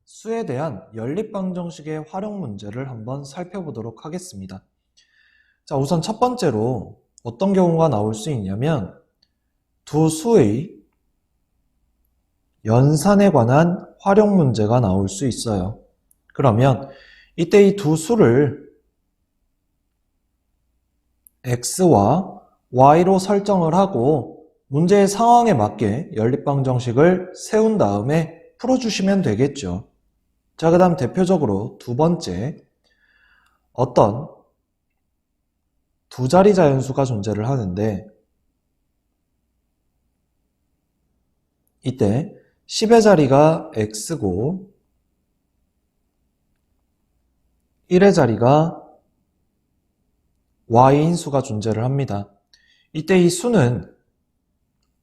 수에 대한 연립방정식의 활용 문제를 한번 살펴보도록 하겠습니다. 자, 우선 첫 번째로 어떤 경우가 나올 수 있냐면 두 수의 연산에 관한 활용 문제가 나올 수 있어요. 그러면 이때 이 두 수를 x와 y로 설정을 하고 문제의 상황에 맞게 연립방정식을 세운 다음에 풀어주시면 되겠죠. 자, 그 다음 대표적으로 두 번째, 어떤 두 자리 자연수가 존재를 하는데 이때 10의 자리가 x고 1의 자리가 y인 수가 존재를 합니다. 이때 이 수는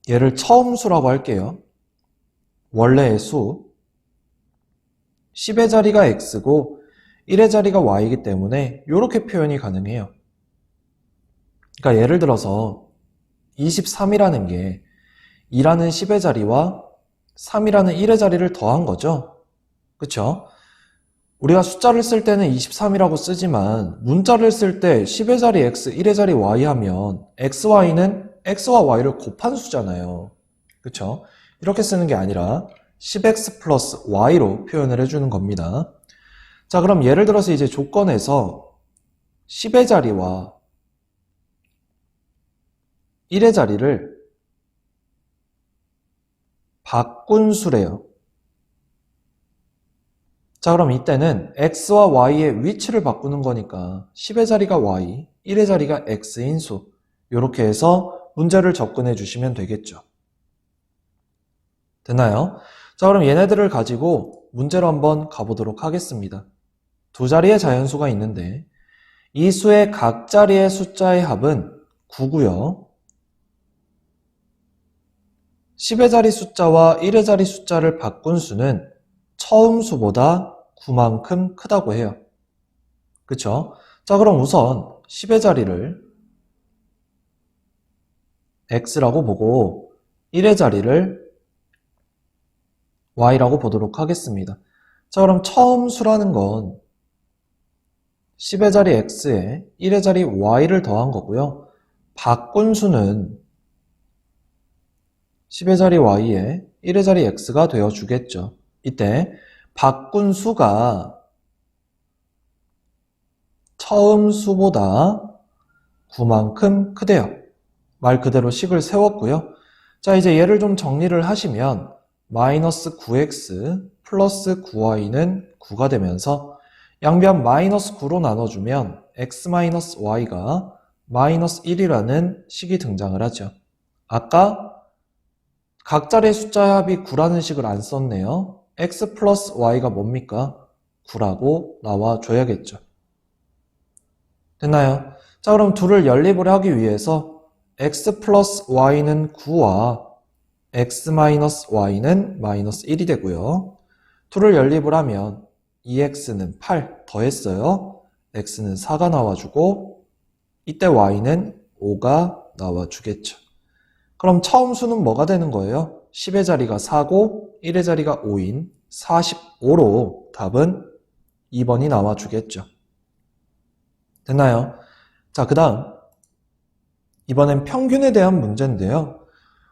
얘를 처음수라고 할게요. 원래의 수 10의 자리가 x고 1의 자리가 y이기 때문에 이렇게 표현이 가능해요. 그러니까 예를 들어서 23이라는 게 2라는 10의 자리와 3이라는 1의 자리를 더한 거죠. 그쵸? 우리가 숫자를 쓸 때는 23이라고 쓰지만 문자를 쓸 때 10의 자리 x, 1의 자리 y 하면 x, y는 x와 y를 곱한 수잖아요. 그쵸? 이렇게 쓰는 게 아니라 10x 플러스 y로 표현을 해주는 겁니다. 자, 그럼 예를 들어서 이제 조건에서 10의 자리와 1의 자리를 바꾼 수래요. 자, 그럼 이때는 x와 y의 위치를 바꾸는 거니까 10의 자리가 y, 1의 자리가 x인 수, 이렇게 해서 문제를 접근해 주시면 되겠죠. 됐나요? 자, 그럼 얘네들을 가지고 문제로 한번 가보도록 하겠습니다. 두 자리의 자연수가 있는데 이 수의 각 자리의 숫자의 합은 9고요. 10의 자리 숫자와 1의 자리 숫자를 바꾼 수는 처음 수보다 9만큼 크다고 해요. 그쵸? 자, 그럼 우선 10의 자리를 x라고 보고 1의 자리를 y라고 보도록 하겠습니다. 자, 그럼 처음 수라는 건 10의 자리 x에 1의 자리 y를 더한 거고요. 바꾼 수는 10의 자리 y에 1의 자리 x가 되어주겠죠. 이때 바꾼 수가 처음 수보다 9만큼 크대요. 말 그대로 식을 세웠고요. 자, 이제 얘를 좀 정리를 하시면 마이너스 9x 플러스 9y는 9가 되면서 양변 마이너스 9로 나눠주면 x 마이너스 y가 마이너스 1이라는 식이 등장을 하죠. 아까 각 자리의 숫자의 합이 9라는 식을 안 썼네요. x 플러스 y가 뭡니까? 9라고 나와줘야겠죠. 됐나요? 자, 그럼 둘을 연립을 하기 위해서 x 플러스 y는 9와 x 마이너스 y는 마이너스 1이 되고요. 둘을 연립을 하면 2x는 8 더했어요. x는 4가 나와주고 이때 y는 5가 나와주겠죠. 그럼 처음 수는 뭐가 되는 거예요? 10의 자리가 4고 1의 자리가 5인 45로 답은 2번이 나와주겠죠. 됐나요? 자, 그 다음 이번엔 평균에 대한 문제인데요.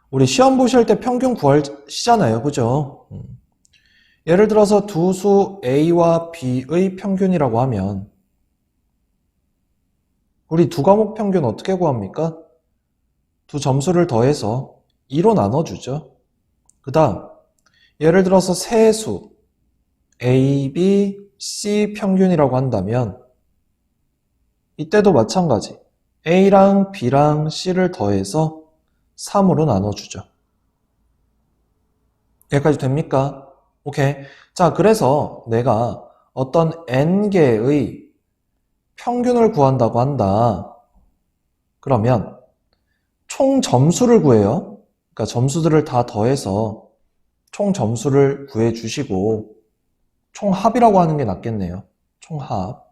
우리 시험 보실 때 평균 구하시잖아요. 그죠? 예를 들어서 두 수 A와 B의 평균이라고 하면 우리 두 과목 평균 어떻게 구합니까? 두 점수를 더해서 2로 나눠주죠. 그 다음 예를 들어서 세 수 A, B, C 평균이라고 한다면 이때도 마찬가지 A랑 B랑 C를 더해서 3으로 나눠주죠. 여기까지 됩니까? 오케이. 자, 그래서 내가 어떤 N개의 평균을 구한다고 한다. 그러면 총 점수를 구해요. 그러니까 점수들을 다 더해서 총 점수를 구해주시고 총합이라고 하는 게 낫겠네요. 총합.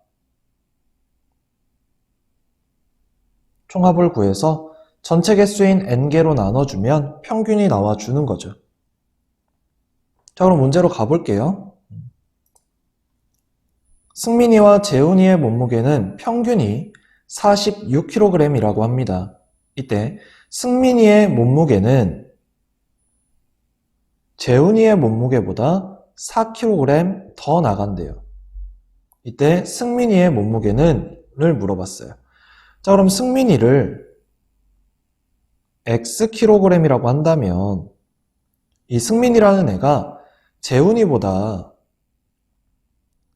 총합을 구해서 전체 개수인 n개로 나눠주면 평균이 나와주는 거죠. 자, 그럼 문제로 가볼게요. 승민이와 재훈이의 몸무게는 평균이 46kg이라고 합니다. 이때 승민이의 몸무게는 재훈이의 몸무게보다 4kg 더 나간대요. 이때 승민이의 몸무게는를 물어봤어요. 자, 그럼 승민이를 Xkg이라고 한다면 이 승민이라는 애가 재훈이보다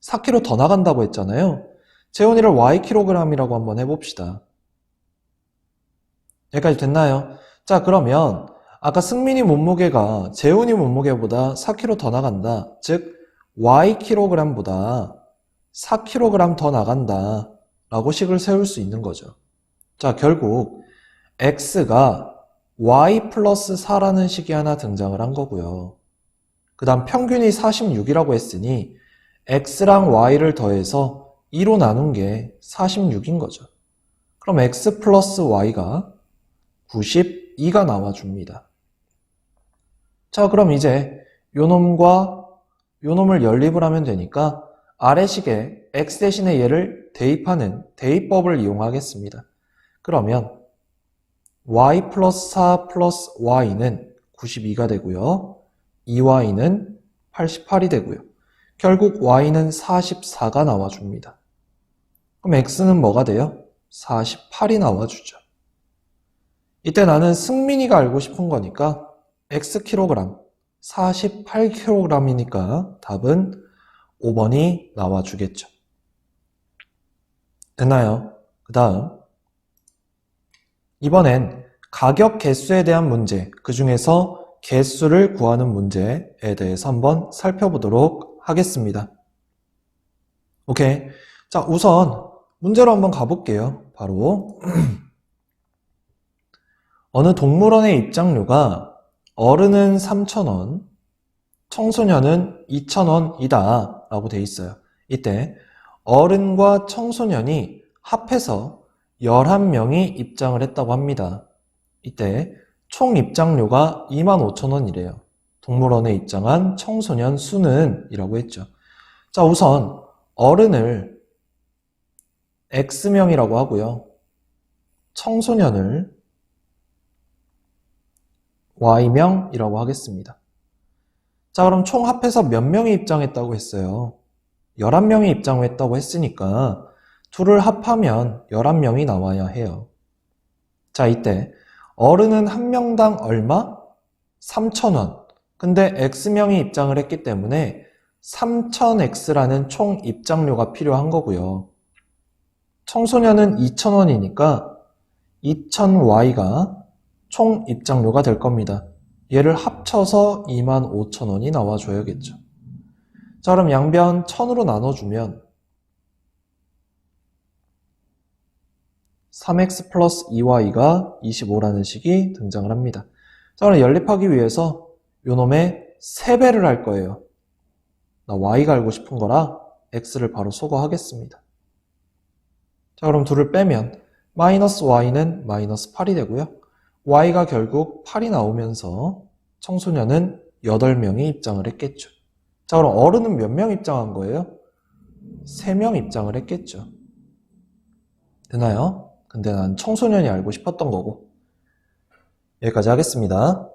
4kg 더 나간다고 했잖아요. 재훈이를 Ykg이라고 한번 해봅시다. 여기까지 됐나요? 자, 그러면 아까 승민이 몸무게가 재훈이 몸무게보다 4kg 더 나간다. 즉 Ykg보다 4kg 더 나간다 라고 식을 세울 수 있는 거죠. 자, 결국 X가 Y 플러스 4라는 식이 하나 등장을 한 거고요. 그 다음 평균이 46이라고 했으니 X랑 Y를 더해서 2로 나눈 게 46인 거죠. 그럼 X 플러스 Y가 92가 나와줍니다. 자, 그럼 이제 요놈과 요놈을 연립을 하면 되니까 아래식에 X 대신에 얘를 대입하는 대입법을 이용하겠습니다. 그러면 Y 플러스 4 플러스 Y는 92가 되고요. 2Y는 88이 되고요. 결국 Y는 44가 나와줍니다. 그럼 X는 뭐가 돼요? 48이 나와주죠. 이때 나는 승민이가 알고 싶은 거니까 Xkg, 48kg이니까 답은 5번이 나와주겠죠. 됐나요? 그 다음 이번엔 가격 개수에 대한 문제, 그 중에서 개수를 구하는 문제에 대해서 한번 살펴보도록 하겠습니다. 오케이. 자, 우선 문제로 한번 가볼게요. 바로 어느 동물원의 입장료가 어른은 3,000원, 청소년은 2,000원이다 라고 돼 있어요. 이때 어른과 청소년이 합해서 11명이 입장을 했다고 합니다. 이때 총 입장료가 25,000원이래요. 동물원에 입장한 청소년 수는 이라고 했죠. 자, 우선 어른을 X명이라고 하고요. 청소년을 Y명이라고 하겠습니다. 자, 그럼 총 합해서 몇 명이 입장했다고 했어요? 11명이 입장했다고 했으니까 둘을 합하면 11명이 나와야 해요. 자, 이때 어른은 한 명당 얼마? 3,000원. 근데 X명이 입장을 했기 때문에 3,000X라는 총 입장료가 필요한 거고요. 청소년은 2,000원이니까 2,000Y가 총 입장료가 될 겁니다. 얘를 합쳐서 25,000원이 나와줘야겠죠. 자, 그럼 양변 1,000으로 나눠주면 3x 플러스 2y가 25라는 식이 등장을 합니다. 자, 그럼 연립하기 위해서 요놈의 3배를 할 거예요. 나 y가 알고 싶은 거라 x를 바로 소거하겠습니다. 자, 그럼 둘을 빼면 마이너스 y는 마이너스 8이 되고요. y가 결국 8이 나오면서 청소년은 8명이 입장을 했겠죠. 자, 그럼 어른은 몇 명 입장한 거예요? 3명 입장을 했겠죠. 되나요? 근데 난 청소년이 알고 싶었던 거고. 여기까지 하겠습니다.